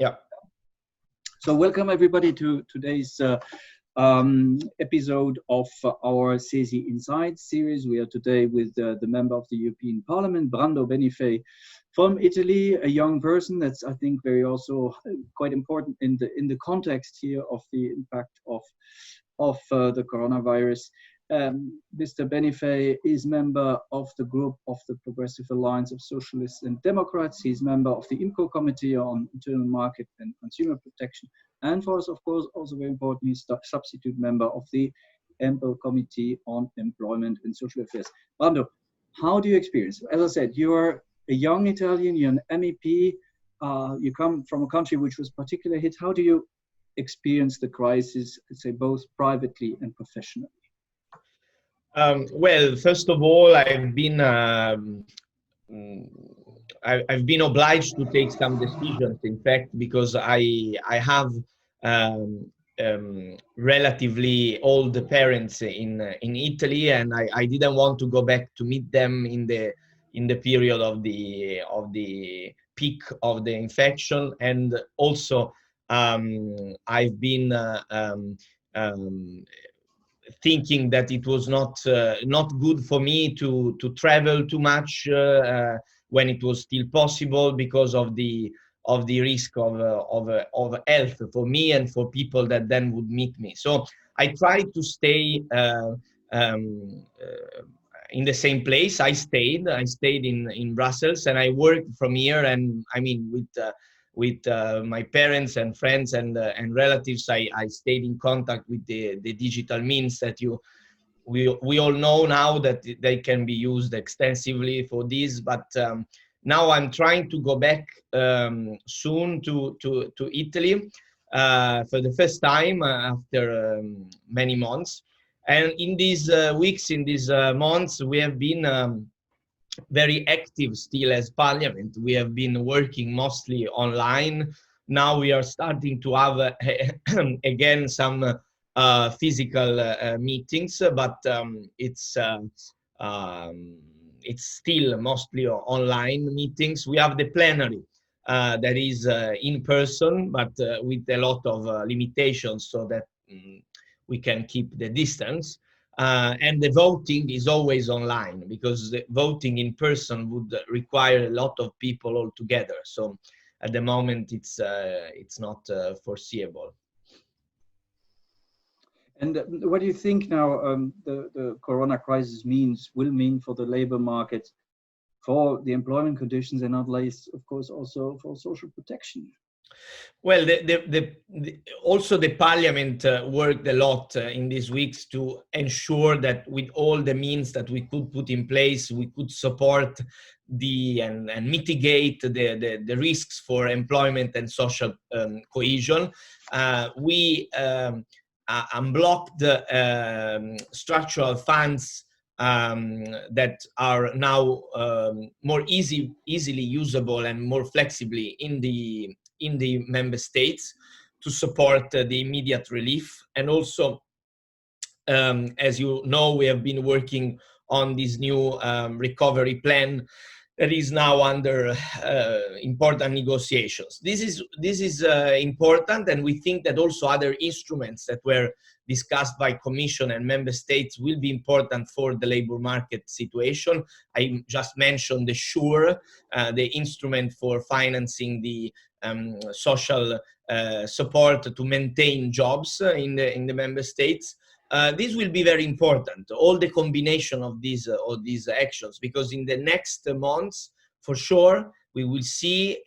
Yeah. So welcome everybody to today's episode of our CESI Inside series. We are today with the member of the European Parliament, Brando Benifei, from Italy, a young person that's, I think, very also quite important in the context here of the impact of the coronavirus. Mr. Benifei is member of the group of the Progressive Alliance of Socialists and Democrats. He's member of the IMCO Committee on Internal Market and Consumer Protection. And for us, of course, also very important, he's substitute member of the EMPL Committee on Employment and Social Affairs. Brando, how do you experience? As I said, you're a young Italian, you're an MEP, you come from a country which was particularly hit. How do you experience the crisis, let's say, both privately and professionally? Well, first of all, I've been obliged to take some decisions. In fact, because I have relatively old parents in Italy, and I didn't want to go back to meet them in the period of the peak of the infection, and also I've been thinking that it was not good for me to travel too much when it was still possible, because of the risk of health for me and for people that then would meet me. So I tried to stay in the same place. I stayed in Brussels, and I worked from here. And I mean, with my parents and friends and relatives, I stayed in contact with the digital means that we all know now that they can be used extensively for this. But now I'm trying to go back soon to Italy for the first time after many months. And in these weeks, in these months, we have been very active still as Parliament. We have been working mostly online. Now we are starting to have again some physical meetings, but it's still mostly online meetings. We have the plenary that is in person, but with a lot of limitations, so that we can keep the distance. And the voting is always online, because the voting in person would require a lot of people all together. So at the moment, it's not foreseeable. And what do you think now the corona crisis will mean for the labor market, for the employment conditions, and not least, of course, also for social protection? Well, also the Parliament worked a lot in these weeks to ensure that with all the means that we could put in place, we could support and mitigate the risks for employment and social cohesion. We unblocked structural funds that are now more easily usable and more flexibly in the member states to support the immediate relief. And also, as you know, we have been working on this new recovery plan that is now under important negotiations. This is important, and we think that also other instruments that were discussed by Commission and Member States will be important for the labor market situation. I just mentioned the SURE, the instrument for financing the social support to maintain jobs in the Member States. This will be very important, all the combination of these actions, because in the next months, for sure, we will see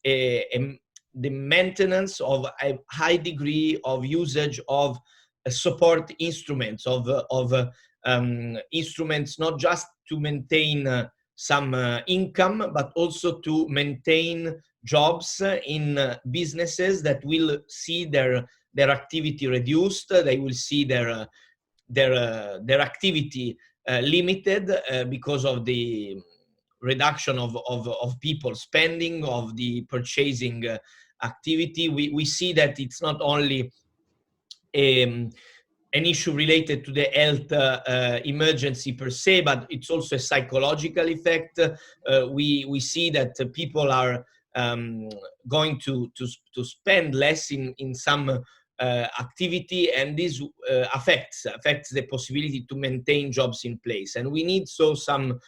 the maintenance of a high degree of usage of support instruments, of instruments not just to maintain some income, but also to maintain jobs in businesses that will see their activity reduced. They will see their activity limited because of the reduction of people spending, of the purchasing activity. We see that it's not only an issue related to the health emergency per se, but it's also a psychological effect. We see that people are going to spend less in some activity, and this affects the possibility to maintain jobs in place. And we need some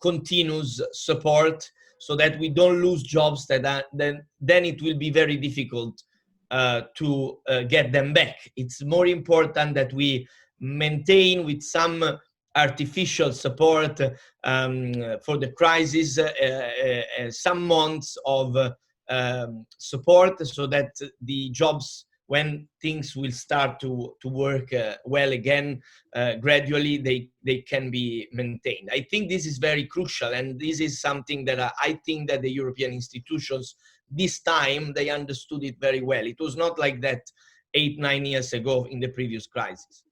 continuous support so that we don't lose jobs that then it will be very difficult to get them back. It's more important that we maintain with some artificial support for the crisis, some months of support, so that the jobs, when things will start to work well again, gradually they can be maintained. I think this is very crucial, and this is something that I think that the European institutions this time they understood it very well. It was not like that 8-9 years ago in the previous crisis.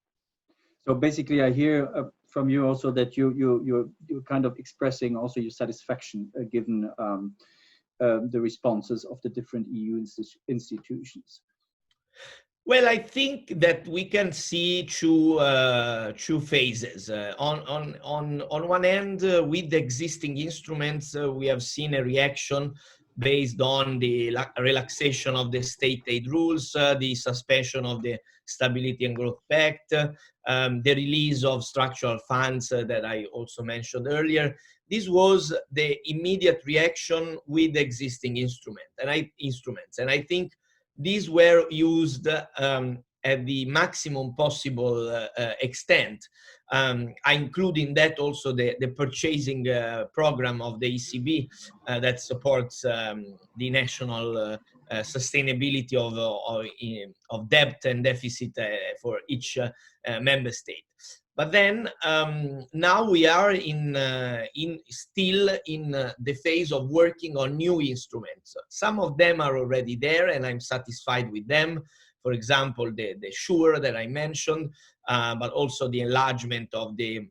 So basically, I hear from you also that you're kind of expressing also your satisfaction given the responses of the different EU institutions. Well, I think that we can see two phases. On one end, with the existing instruments, we have seen a reaction based on the relaxation of the state aid rules, the suspension of the Stability and Growth Pact, the release of structural funds that I also mentioned earlier. This was the immediate reaction with the existing instruments. And I think these were used at the maximum possible extent. I include in that also the purchasing program of the ECB that supports the national sustainability of debt and deficit for each member state. But then now we are still in the phase of working on new instruments. Some of them are already there, and I'm satisfied with them. For example, the SURE that I mentioned, but also the enlargement of the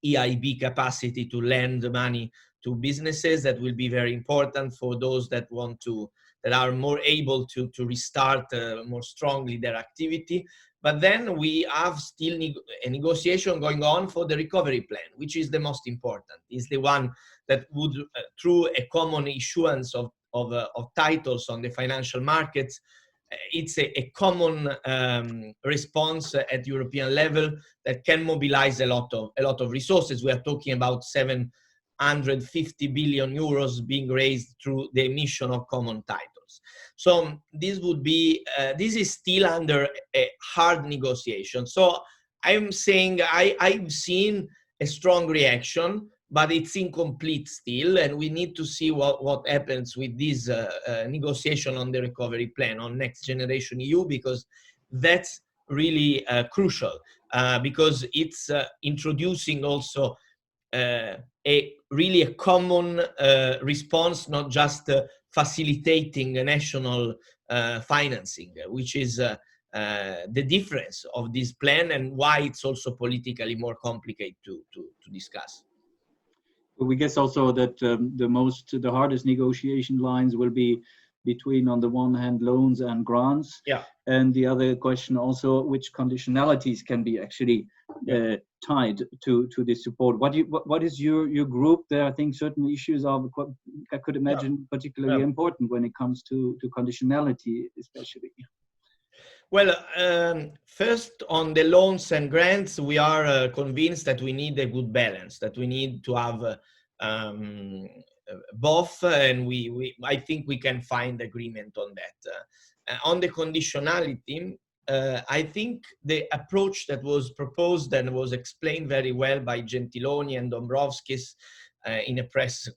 EIB capacity to lend money to businesses. That will be very important for those that are more able to restart more strongly their activity. But then we have still a negotiation going on for the recovery plan, which is the most important. Is the one that would, through a common issuance of titles on the financial markets, it's a common response at European level that can mobilize a lot of resources. We are talking about 750 billion euros being raised through the emission of common titles. So this is still under a hard negotiation. So I'm saying I've seen a strong reaction, but it's incomplete still, and we need to see what happens with this negotiation on the recovery plan on Next Generation EU, because that's really crucial, because it's introducing also a common response, not just facilitating national financing, which is the difference of this plan and why it's also politically more complicated to discuss. We guess also that the hardest negotiation lines will be between, on the one hand, loans and grants, and the other question also, which conditionalities can be actually tied to this support. What is your group there? I think certain issues are, I could imagine, particularly important when it comes to conditionality, especially. Well, first on the loans and grants, we are convinced that we need a good balance, that we need to have both, and I think we can find agreement on that. On the conditionality, I think the approach that was proposed and was explained very well by Gentiloni and Dombrovskis in a press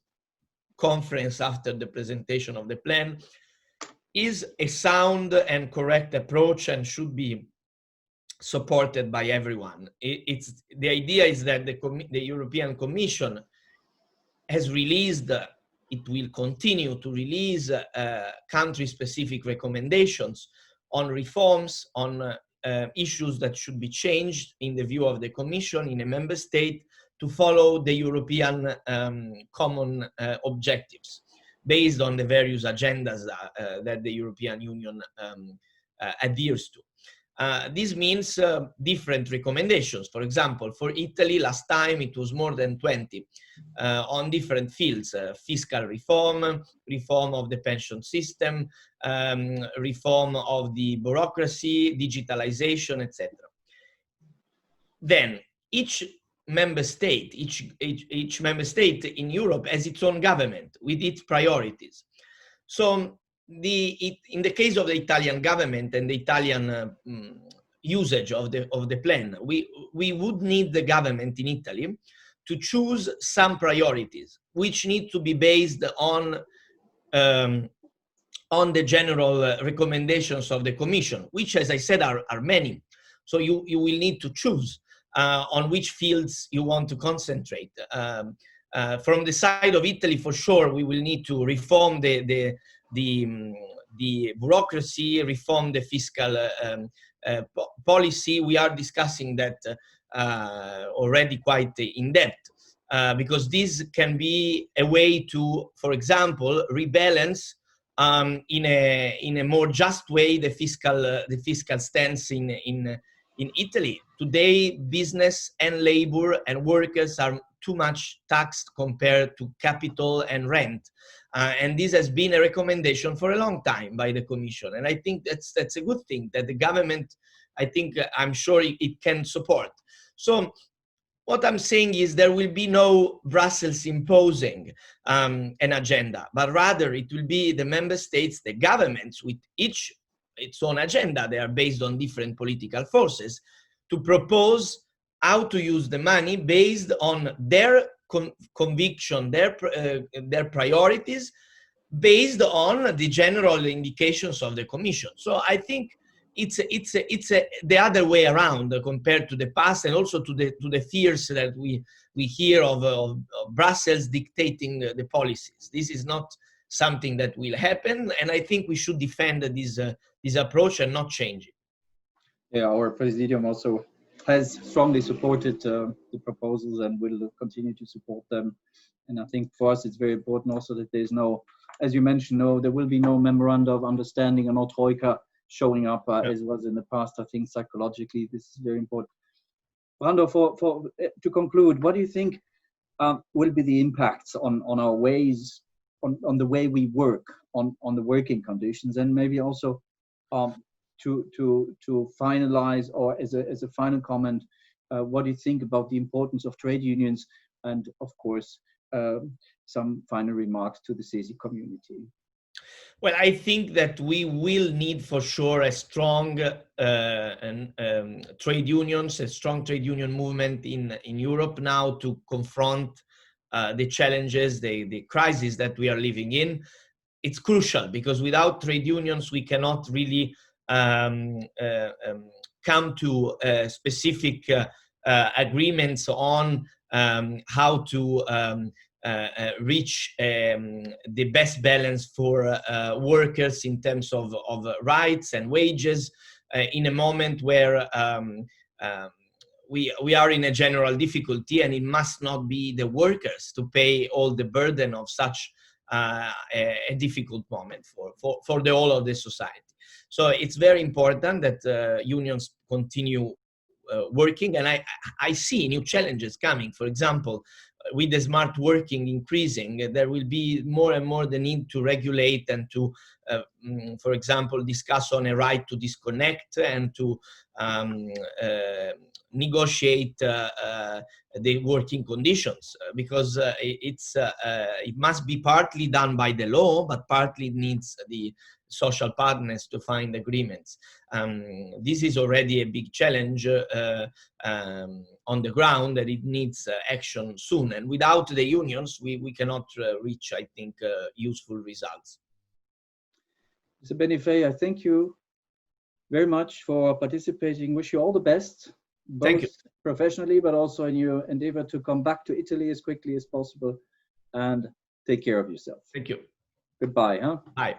conference after the presentation of the plan is a sound and correct approach and should be supported by everyone. The idea is that the European Commission has released, it will continue to release country-specific recommendations on reforms, on issues that should be changed in the view of the Commission in a member state to follow the European common objectives based on the various agendas that the European Union adheres to. This means different recommendations. For example, for Italy, last time it was more than 20 on different fields: fiscal reform, reform of the pension system, reform of the bureaucracy, digitalization, etc. Then each member state in Europe has its own government with its priorities. So in the case of the Italian government and the Italian usage of the plan, we would need the government in Italy to choose some priorities, which need to be based on the general recommendations of the Commission, which, as I said, are many. So you will need to choose on which fields you want to concentrate. From the side of Italy, for sure, we will need to reform the bureaucracy, reform the fiscal policy. We are discussing that already quite in depth, because this can be a way to, for example, rebalance in a more just way the fiscal stance in Italy. Today, business and labor and workers are too much taxed compared to capital and rent. And this has been a recommendation for a long time by the Commission. And I think that's a good thing that the government, I'm sure it can support. So what I'm saying is there will be no Brussels imposing an agenda, but rather it will be the member states, the governments with each its own agenda. They are based on different political forces to propose how to use the money based on their conviction, their priorities, based on the general indications of the Commission. So I think it's the other way around compared to the past, and also to the fears that we hear of Brussels dictating the policies. This is not something that will happen, and I think we should defend this approach and not change it. Yeah, our Presidium also has strongly supported the proposals and will continue to support them. And I think for us it's very important also that there's no, as you mentioned, there will be no memoranda of understanding and no troika showing up as was in the past. I think psychologically this is very important. Brando, to conclude, what do you think will be the impacts on our ways, on the way we work, on the working conditions, and maybe also to finalize, or as a final comment, what do you think about the importance of trade unions, and of course some final remarks to the CESI community? Well, I think that we will need for sure a strong trade unions, a strong trade union movement in Europe now to confront the challenges, the crisis that we are living in. It's crucial because without trade unions, we cannot really come to specific agreements on how to reach the best balance for workers in terms of rights and wages in a moment where we are in a general difficulty, and it must not be the workers to pay all the burden of such a difficult moment for the whole of the society. So it's very important that unions continue working, and I see new challenges coming. For example, with the smart working increasing, there will be more and more the need to regulate and to, for example, discuss on a right to disconnect and to negotiate the working conditions, because it must be partly done by the law, but partly needs the social partners to find agreements. This is already a big challenge on the ground, that it needs action soon. And without the unions, we cannot reach, I think, useful results. Mr. Benifei, I thank you very much for participating. Wish you all the best, both professionally, but also in your endeavor to come back to Italy as quickly as possible, and take care of yourself. Thank you. Goodbye. Bye.